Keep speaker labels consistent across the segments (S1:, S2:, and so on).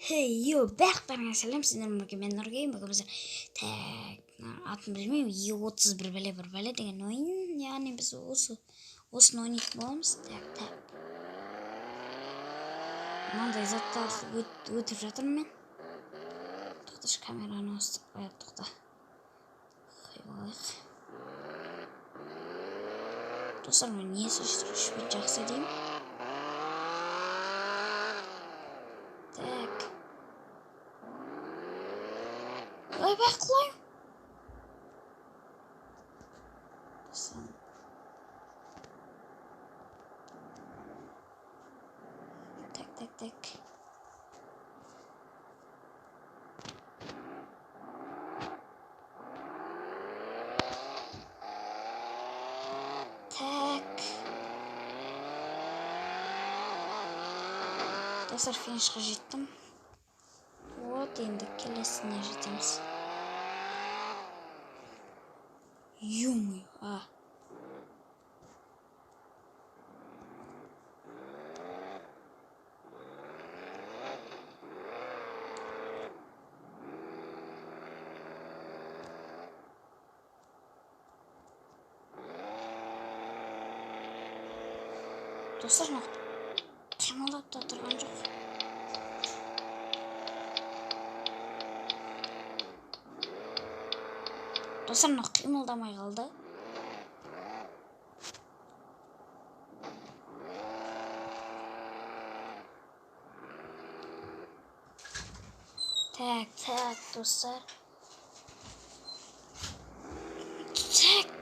S1: Hey yo, бәріңе сәлем, сіздер мен Нұргейм. Бүгін біз атын білмеймін, E31 деген ойын, яғни біз осыны ойнайтын боламыз. Мынандай заттарды өтіп жатырмын мен. Тоқташы, камераны өстіп қояды, тоқта. Қойып. Достар, мен несі үшпен жақсы деймін. Ой, бақылайым. Так. Достар, финишқа жеттім. Вот, енді келесіне жетеміз. Ё-моё, Достар, қимылдап та тұрған жоқ. Достар, қимылдамай қалды. Так, достар. Так.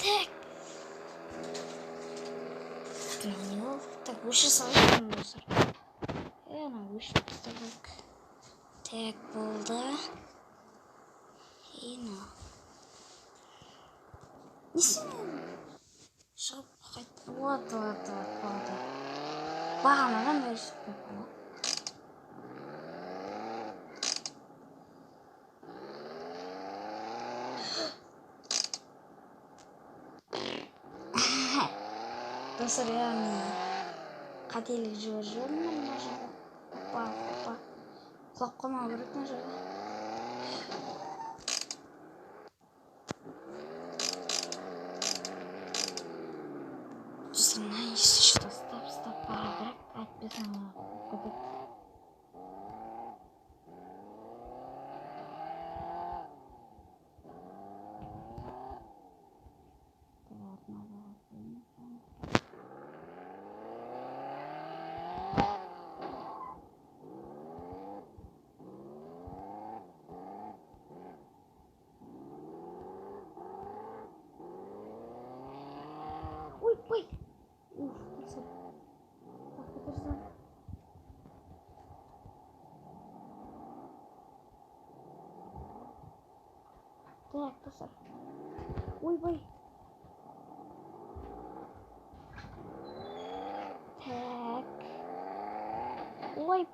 S1: Так, өші салайын, достар. Ана, өші тастадық. Так, болды. Несімен шығып қайтты. Вот, болды. Бағанадан бері жетпеп қала. Достар, қателік жүрмін мына жағы. Опа. Құлап қалмау керек мына жағы. Достар, мына ешті стап бара керек. Әйтпесін көтек. Ой. Достар. Так, достар. Ой. Так. Ой.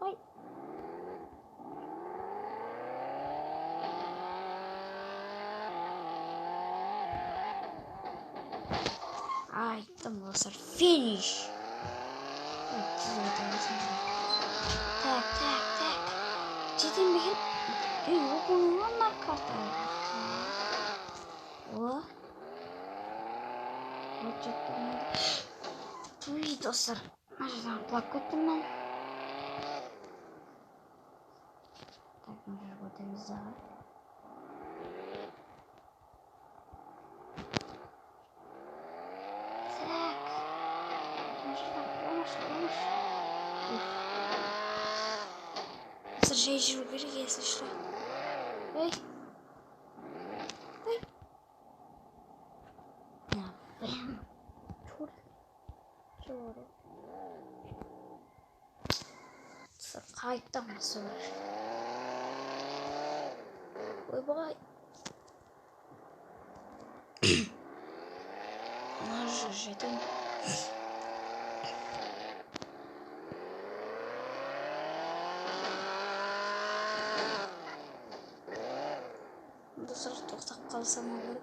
S1: Айттым, достар, финиш. Так. Жетем бекен. Опылуына карта. Вот жеттім. Ой, достар, ажыдан құлап кеттім мен. Так, мына жерге өтеміз дағы. Жай жүру керек, если что. Ой. Прям. Черт. Қайттам сұрыр. Ой. Мына жетім. Достар, тоқтап қалсам olur.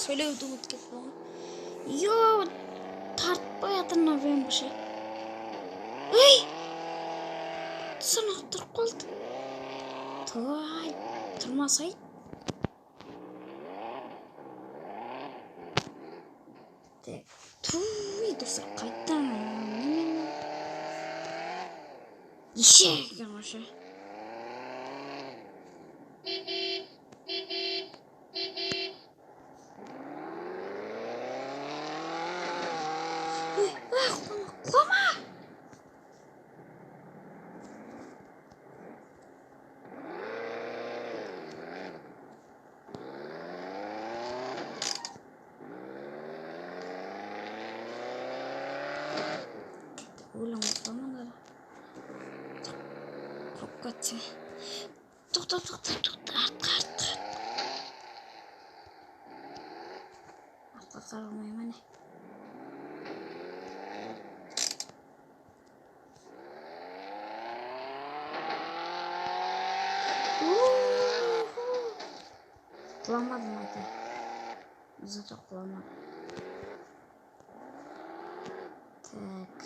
S1: Söylüyordu unuttuk bunu. Yo tartpay atırlar benim başı. Ey! Sana attırıp kaldı. Vay, тұрмасай. Туй, достар, қайттан. Ешек екен вообще. Ой, құлама. Ойламасам да. Тоқтатшы. Тоқта. Артқа қарамаймын әне. Құламадым ата. Зато құламадым. Так.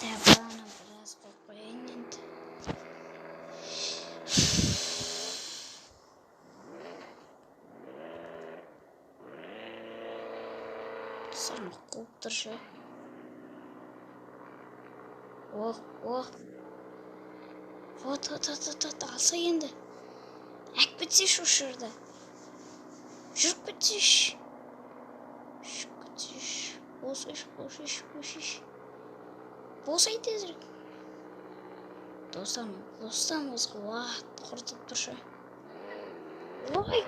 S1: Бана biraz bekleyin. Sen koptur şu. Oh. Вот, alsa енді. Әк бітсе шошырды. Жүріп бітсеш. Босайш. Босай тезірек. Достан босқа уақыт құртып тұршы. Ой.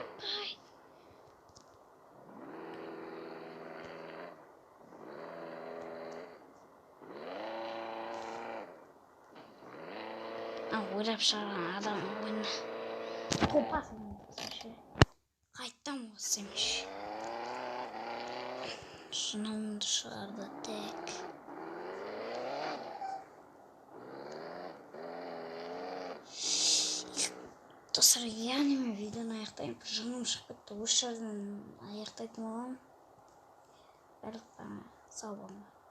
S1: Ойлап шығарған адам ойына топасын болсашы. Қайттан болсамеш. Шынымды шығарды тек. Достар, яғни мен видеоны аяқтаймын. Жыным шығып кетті. Осы жерден аяқтайтын боламын. Барлықтарыңа сау болыңдар.